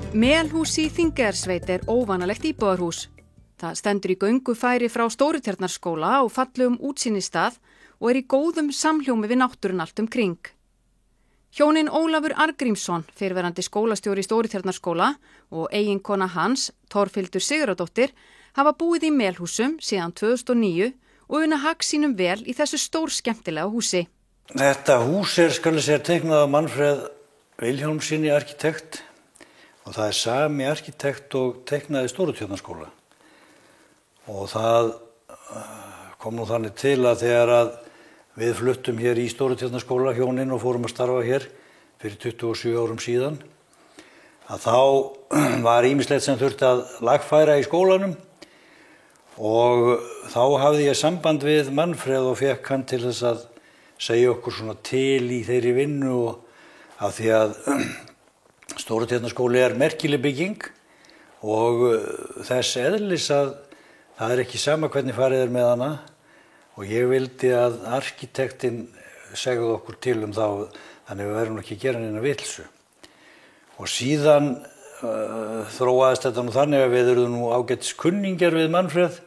Melhús í Þingeyjarsveit óvanalegt íbúðarhús. Það stendur í göngufæri frá Stórutjarnarskóla á fallegum útsýnistað og í góðum samhljómi við náttúruna allt kring. Hjónin Ólafur Arngrímsson, fyrrverandi skólastjóri Stórutjarnarskóla, og eiginkona hans, Torfhildur Sigurðardóttir, hafa búið í Melhúsum síðan 2009 og unna hag sínum vel í þessu stór skemmtilega húsi. Þetta hús skal sér teiknað af Manfred Vilhjálmssyni arkitekt. Og það sami arkitekt og teiknaði Stórutjarnarskóla. Og það kom nú þannig til að þegar að við fluttum hér í Stórutjarnarskóla hjónin og fórum að starfa hér fyrir 27 árum síðan, að þá var ýmislegt sem þurfti að lagfæra í skólanum og þá hafði ég samband við Manfred og fékk hann til þess að segja okkur svona til í þeirri vinnu og af því að Stórutjarnarskóli merkileg bygging og þess eðlis að það ekki sama hvernig farið með hana og ég vildi að arkitektinn segði okkur til þá, þannig við verðum ekki að gera neina vitleysu. Og síðan þróaðist þetta nú þannig að við erum nú ágætis kunningjar við Manfred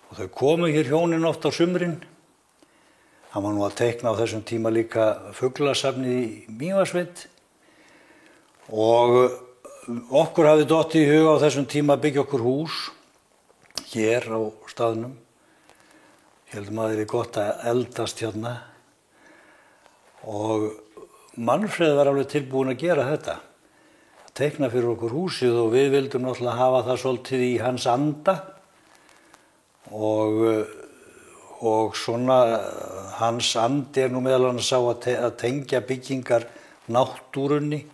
og þau komu hér hjónin oft á sumrin. Hann var nú að teikna á þessum tíma líka fuglasafnið í Mývatnssveit. Og okkur hafði dottið í hug á þessum tíma að byggja okkur hús hér á staðnum. Heldum að það gott að eldast hérna. Og Manfred var alveg tilbúinn að gera þetta. Að teikna fyrir okkur húsið og við vildum náttúrulega hafa það svolítið í hans anda. Og svona hans andi nú meðal annars á að tengja byggingar náttúrunni.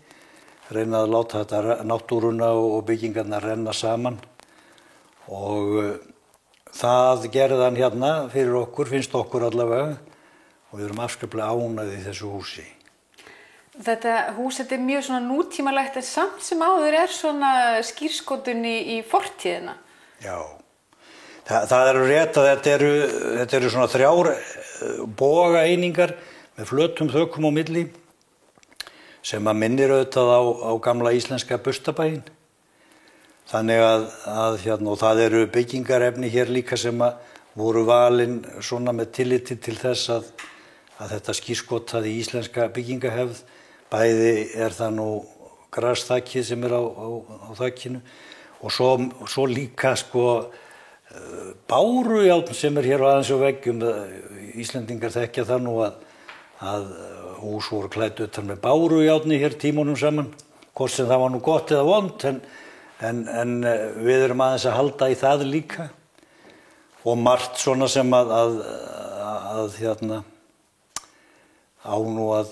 Reyna að láta þetta náttúruna og byggingarna renna saman og það gerði hann hérna fyrir okkur, finnst okkur allavega og við erum afskaplega ánægðir í þessu húsi. Þetta hús er mjög svona nútímalegt en samt sem áður svona skírskotun í fortíðina. Já, það rétt að þetta eru svona 3 bogaeiningar með flötum þökum á milli sem að minnir auðvitað á gamla íslenska burstabæinn. Þannig að hérna, og það eru byggingarefni hér líka sem að voru valin svona með tilliti til þess að þetta skírskotaði íslenska byggingahefð. Bæði það nú grasþakið sem á þakinu og svo líka bárujárn sem hér aðeins á veggjum. Íslendingar þekkja það nú að hús voru klædd utan með bárujárni hér tímunum saman, hvort sem það var nú gott eða vont, en við erum aðeins að halda í það líka og margt svona sem hérna á nú að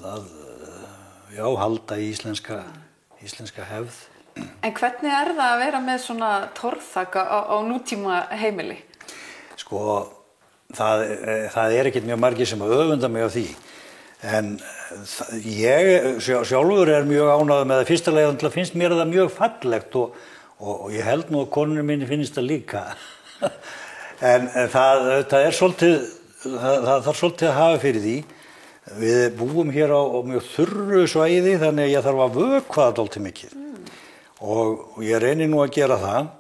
halda í íslenska hefð. En hvernig það að vera með svona torfþak á nútíma heimili? Það ekkert mjög margir sem að öfunda mig af því. En ég sjálfur mjög ánægður með það. Fyrsta lagi finnst mér það mjög fallegt og ég held nú að konunni minni finnst það líka. en það þarf svolítið að hafa fyrir því. Við búum hér á mjög þurru svæði þannig að ég þarf að vökva það dálítið mikið. Og ég reyni nú að gera það.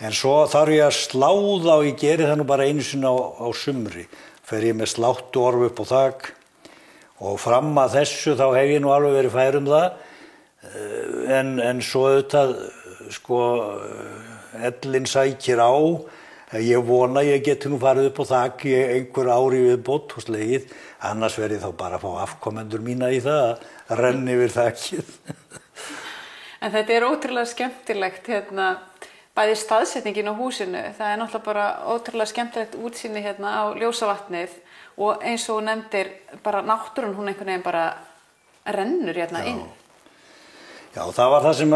En svo þarf ég að sláða og ég geri það nú bara einu sinni á sumri. Fer ég með sláttuorf upp á þak. Og fram að þessu þá hef ég nú alveg verið fær það, en svo auðvitað, ellin sækir á, ég vona ég geti nú farið upp á þak í einhver ári viðbót og slegið, annars verið þá bara að fá afkomendur mína í það að renna yfir þakið. En þetta ótrúlega skemmtilegt, bæði staðsetningin á húsinu, það náttúrulega bara ótrúlega skemmtilegt útsýni á Ljósavatnið. Og eins og nefndir, bara náttúrun, hún einhvern veginn bara rennur inn. Já, það var það sem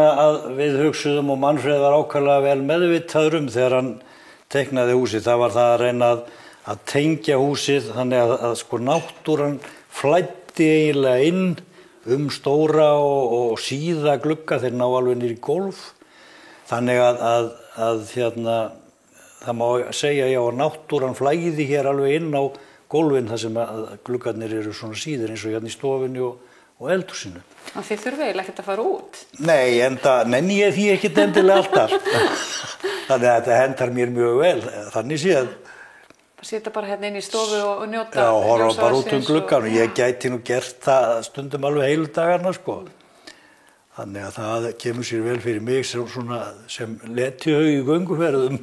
við hugsuðum og Manfred var ákaflega vel meðvitaður þegar hann teiknaði húsið. Það var það að reyna að tengja húsið, þannig að náttúran flæddi eiginlega inn stóra og síða glugga, þeir ná alveg niður í gólf. Þannig að það má segja að náttúran flæði hér alveg inn á gólfin þar sem gluggarnir eru svona síðir eins og hérna í stofunni og eldhúsinu. Og þið þurfið eiginlega ekkert að fara út? Nei, nenni ég því ekkert endilega alltaf. Þannig að þetta hentar mér mjög vel, þannig séð. Það sita bara hérna inn í stofu og njóta. Já, horfa bara út gluggann og ég gæti nú gert það stundum alveg heilu dagarna, sko. Þannig að það kemur sér vel fyrir mig sem letihau í gönguferðum.